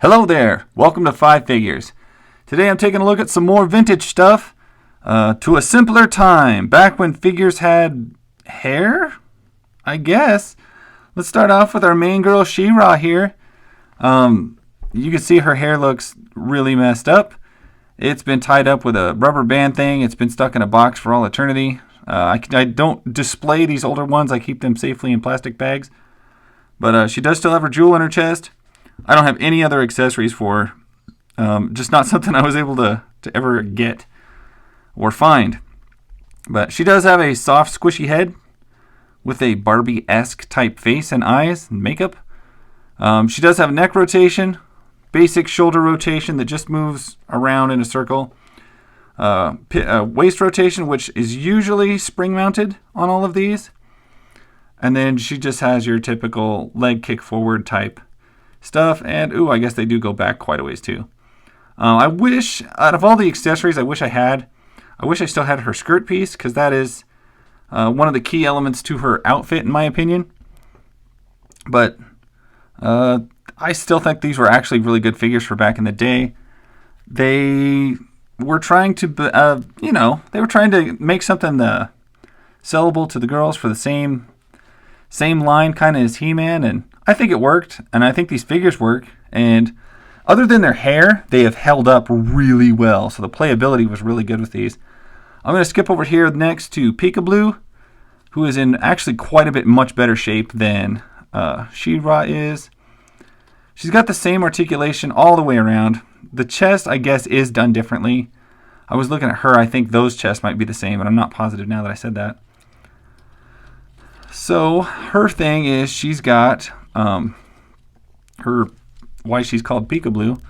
Hello there, welcome to Five Figures. Today I'm taking a look at some more vintage stuff to a simpler time, back when figures had hair, I guess. Let's start off with our main girl She-Ra here. You can see her hair looks really messed up. It's been tied up with a rubber band thing. It's been stuck in a box for all eternity. I don't display these older ones. I keep them safely in plastic bags. But she does still have her jewel in her chest. I don't have any other accessories for her. Just not something I was able to ever get or find. But she does have a soft, squishy head with a Barbie-esque type face and eyes and makeup. She does have neck rotation, basic shoulder rotation that just moves around in a circle. Waist rotation, which is usually spring-mounted on all of these. And then she just has your typical leg kick forward type stuff, and I guess they do go back quite a ways too. I wish, out of all the accessories, I wish I still had her skirt piece, because that is one of the key elements to her outfit, in my opinion. But I still think these were actually really good figures for back in the day. They were trying to, they were trying to make something sellable to the girls for the same line kind of as He-Man, and I think it worked, and I think these figures work, and other than their hair, they have held up really well, so the playability was really good with these. I'm going to skip over here next to Peekaboo, who is in actually quite a bit much better shape than She-Ra is. She's got the same articulation all the way around. The chest, I guess, is done differently. I was looking at her, I think those chests might be the same, but I'm not positive now that I said that. So her thing is she's got why she's called Peekaboo.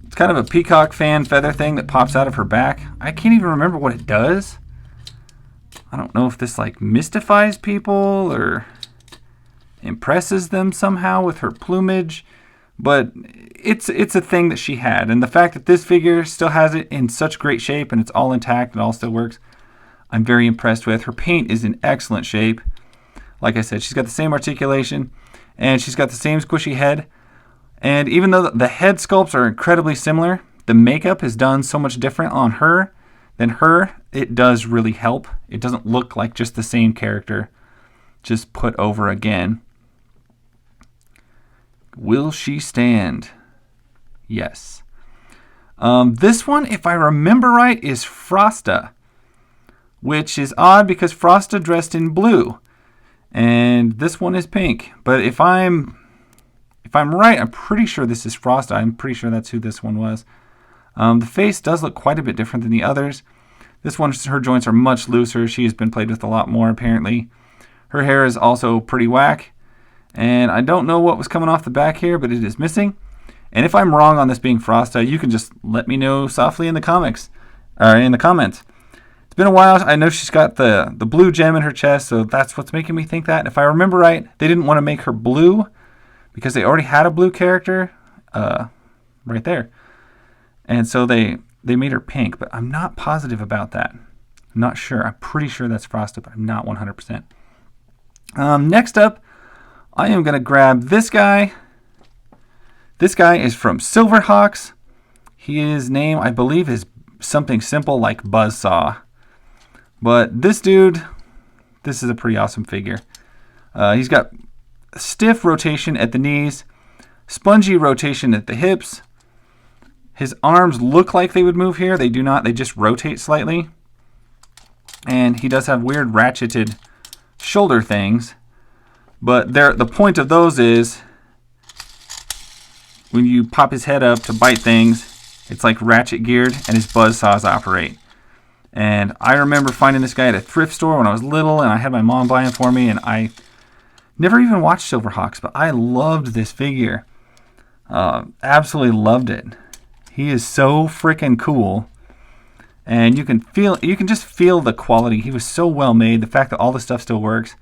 It's kind of a peacock fan feather thing that pops out of her back. I can't even remember what it does. I don't know if this like mystifies people or impresses them somehow with her plumage, but it's a thing that she had, and the fact that this figure still has it in such great shape and it's all intact and all still works, I'm very impressed with. Her paint is in excellent shape. Like I said, she's got the same articulation, and she's got the same squishy head. And even though the head sculpts are incredibly similar, the makeup is done so much different on her than her, it does really help. It doesn't look like just the same character, just put over again. Will she stand? Yes. This one, if I remember right, is Frosta, which is odd because Frosta dressed in blue, and this one is pink. But if I'm right, I'm pretty sure this is Frosta. I'm pretty sure that's who this one was. The face does look quite a bit different than the others. This one, her joints are much looser. She has been played with a lot more, apparently. Her hair is also pretty whack, and I don't know what was coming off the back here, but it is missing. And if I'm wrong on this being Frosta, you can just let me know softly in the comments. It's been a while. I know she's got the blue gem in her chest, so that's what's making me think that. If I remember right, they didn't want to make her blue because they already had a blue character right there. And so they made her pink, but I'm not positive about that. I'm not sure. I'm pretty sure that's Frosta, but I'm not 100%. Next up, I am going to grab this guy. This guy is from Silverhawks. His name, I believe, is something simple like Buzzsaw. But this dude, this is a pretty awesome figure. He's got stiff rotation at the knees, spongy rotation at the hips. His arms look like they would move here. They do not. They just rotate slightly. And he does have weird ratcheted shoulder things. But the point of those is when you pop his head up to bite things, it's like ratchet geared, and his buzzsaws operate. And I remember finding this guy at a thrift store when I was little, and I had my mom buy him for me, and I never even watched Silverhawks, but I loved this figure. Absolutely loved it. He is so freaking cool. And you can just feel the quality. He was so well made. The fact that all the stuff still works.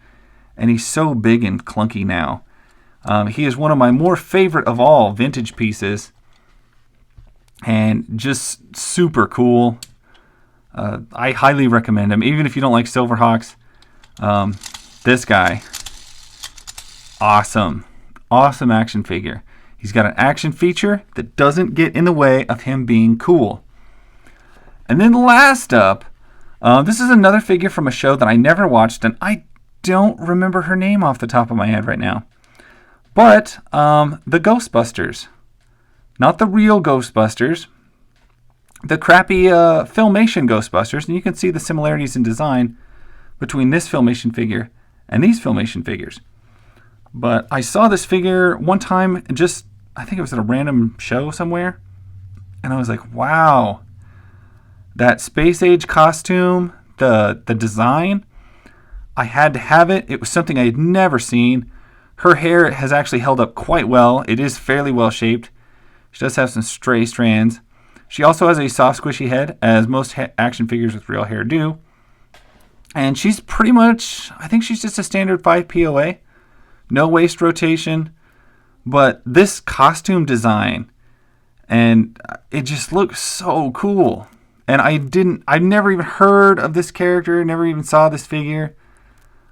And he's so big and clunky now. He is one of my more favorite of all vintage pieces. And just super cool. I highly recommend him. Even if you don't like Silverhawks, this guy, awesome action figure. He's got an action feature that doesn't get in the way of him being cool. And then last up, this is another figure from a show that I never watched, and I don't remember her name off the top of my head right now. But the Ghostbusters. Not the real Ghostbusters. The crappy filmation Ghostbusters. And you can see the similarities in design between this filmation figure and these filmation figures. But I saw this figure one time, just, I think it was at a random show somewhere. And I was like, wow. That space age costume, the design, I had to have it. It was something I had never seen. Her hair has actually held up quite well. It is fairly well shaped. She does have some stray strands. She also has a soft, squishy head, as most action figures with real hair do. And she's pretty much, I think she's just a standard 5 POA. No waist rotation. But this costume design, and it just looks so cool. And I've never even heard of this character, never even saw this figure,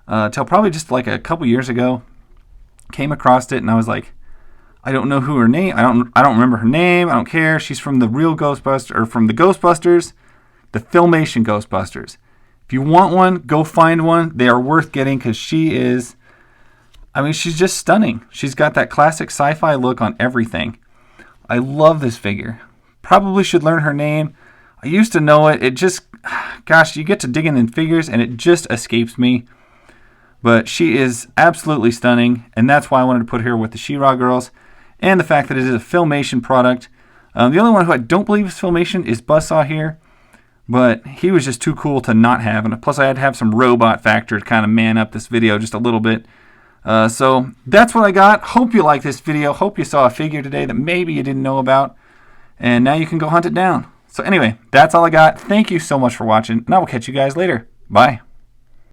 till probably just like a couple years ago. Came across it, and I was like, I don't know who her name. I don't remember her name. I don't care. She's from the real Ghostbusters, or from the Ghostbusters, the filmation Ghostbusters. If you want one, go find one. They are worth getting because she is, I mean, she's just stunning. She's got that classic sci-fi look on everything. I love this figure. Probably should learn her name. I used to know it. It just, gosh, you get to digging in figures and it just escapes me. But she is absolutely stunning, and that's why I wanted to put her with the She-Ra girls, and the fact that it is a Filmation product. The only one who I don't believe is Filmation is Buzzsaw here, but he was just too cool to not have, and plus I had to have some robot factor to kind of man up this video just a little bit. So that's what I got. Hope you like this video. Hope you saw a figure today that maybe you didn't know about, and now you can go hunt it down. So anyway, that's all I got. Thank you so much for watching, and I will catch you guys later. Bye.